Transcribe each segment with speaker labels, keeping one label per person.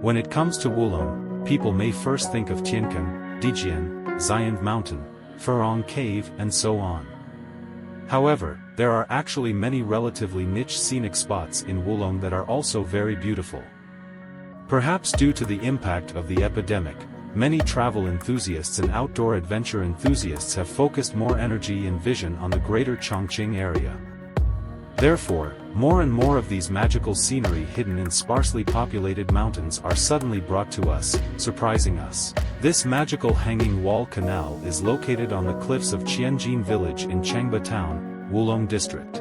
Speaker 1: When it comes to Wulong, people may first think of Tianken, Dijian, Xiand Mountain, Furong Cave and so on. However, there are actually many relatively niche scenic spots in Wulong that are also very beautiful. Perhaps due to the impact of the epidemic, many travel enthusiasts and outdoor adventure enthusiasts have focused more energy and vision on the greater Chongqing area. Therefore, more and more of these magical scenery hidden in sparsely populated mountains are suddenly brought to us, surprising us. This magical hanging wall canal is located on the cliffs of Qianjin village in Changba Town, Wulong district.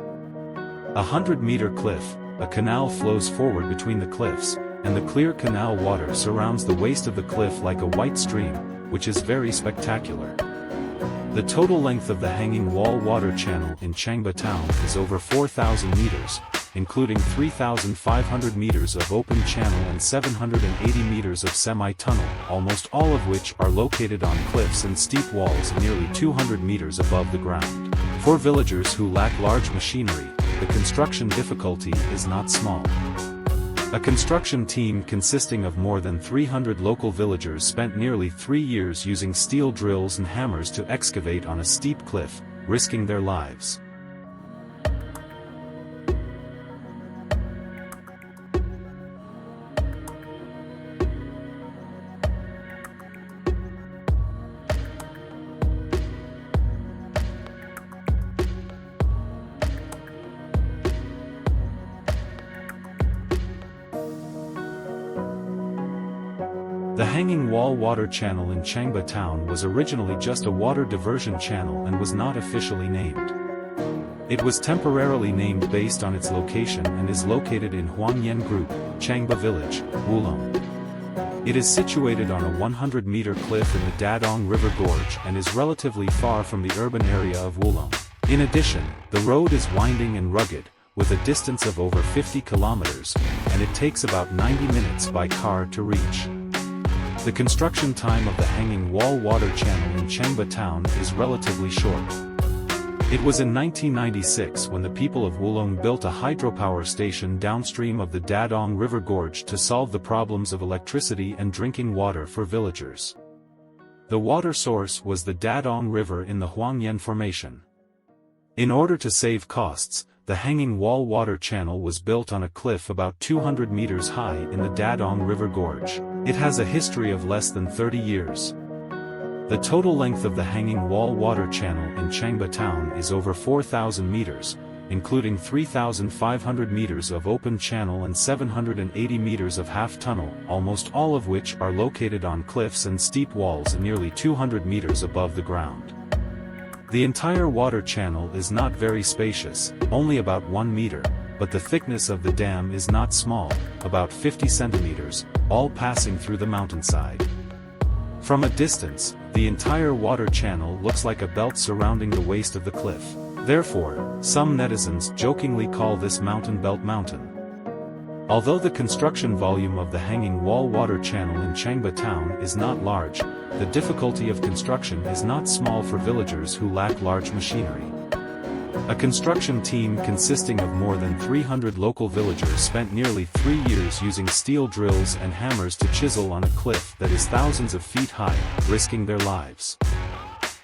Speaker 1: 100-meter cliff, a canal flows forward between the cliffs, and the clear canal water surrounds the waist of the cliff like a white stream, which is very spectacular. The total length of the hanging wall water channel in Changba Town is over 4,000 meters, including 3,500 meters of open channel and 780 meters of semi-tunnel, almost all of which are located on cliffs and steep walls nearly 200 meters above the ground. For villagers who lack large machinery, the construction difficulty is not small. A construction team consisting of more than 300 local villagers spent nearly 3 years using steel drills and hammers to excavate on a steep cliff, risking their lives. The hanging wall water channel in Changba Town was originally just a water diversion channel and was not officially named. It was temporarily named based on its location and is located in Huangyan Group, Changba Village, Wulong. It is situated on a 100-meter cliff in the Dadong River Gorge and is relatively far from the urban area of Wulong. In addition, the road is winding and rugged, with a distance of over 50 kilometers, and it takes about 90 minutes by car to reach. The construction time of the hanging wall water channel in Changba Town is relatively short. It was in 1996 when the people of Wulong built a hydropower station downstream of the Dadong River Gorge to solve the problems of electricity and drinking water for villagers. The water source was the Dadong River in the Huangyan Formation. In order to save costs, the hanging wall water channel was built on a cliff about 200 meters high in the Dadong River Gorge. It has a history of less than 30 years. The total length of the hanging wall water channel in Changba Town is over 4,000 meters, including 3,500 meters of open channel and 780 meters of half-tunnel, almost all of which are located on cliffs and steep walls nearly 200 meters above the ground. The entire water channel is not very spacious, only about 1 meter, but the thickness of the dam is not small, about 50 centimeters, all passing through the mountainside. From a distance, the entire water channel looks like a belt surrounding the waist of the cliff. Therefore, some netizens jokingly call this mountain Belt Mountain. Although the construction volume of the hanging wall water channel in Changba Town is not large, the difficulty of construction is not small for villagers who lack large machinery. A construction team consisting of more than 300 local villagers spent nearly 3 years using steel drills and hammers to chisel on a cliff that is thousands of feet high, risking their lives.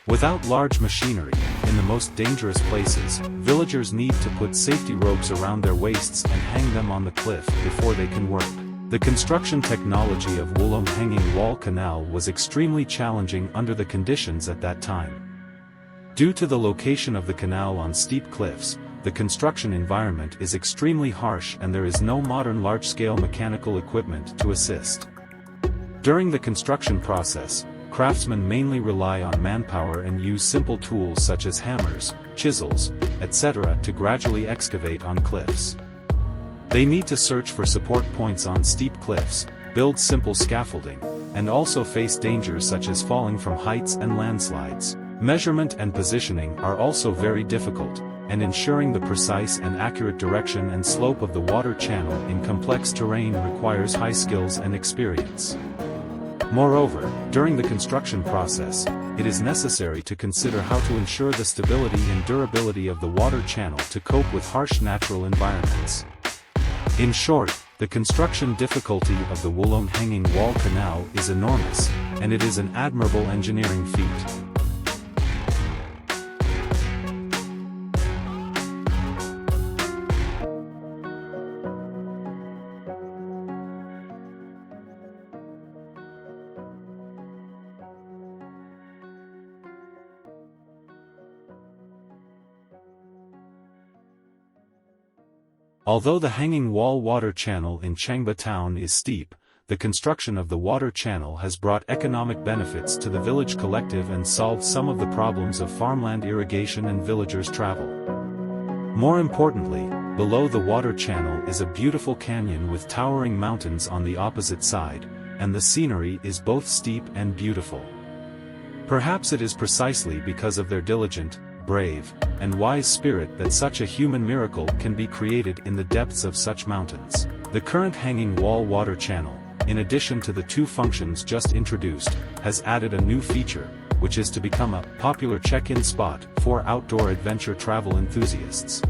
Speaker 1: Without large machinery, in the most dangerous places, villagers need to put safety ropes around their waists and hang them on the cliff before they can work. The construction technology of Wulong Hanging Wall Canal was extremely challenging under the conditions at that time. Due to the location of the canal on steep cliffs, the construction environment is extremely harsh and there is no modern large-scale mechanical equipment to assist. During the construction process, craftsmen mainly rely on manpower and use simple tools such as hammers, chisels, etc. to gradually excavate on cliffs. They need to search for support points on steep cliffs, build simple scaffolding, and also face dangers such as falling from heights and landslides. Measurement and positioning are also very difficult, and ensuring the precise and accurate direction and slope of the water channel in complex terrain requires high skills and experience. Moreover, during the construction process, it is necessary to consider how to ensure the stability and durability of the water channel to cope with harsh natural environments. In short, The construction difficulty of the Wulong Hanging Wall Canal is enormous, and it is an admirable engineering feat. Although the hanging wall water channel in Changba Town is steep, the construction of the water channel has brought economic benefits to the village collective and solved some of the problems of farmland irrigation and villagers' travel. More importantly, below the water channel is a beautiful canyon with towering mountains on the opposite side, and the scenery is both steep and beautiful. Perhaps it is precisely because of their diligent, brave, and wise spirit that such a human miracle can be created in the depths of such mountains. The current hanging wall water channel, in addition to the two functions just introduced, has added a new feature, which is to become a popular check-in spot for outdoor adventure travel enthusiasts.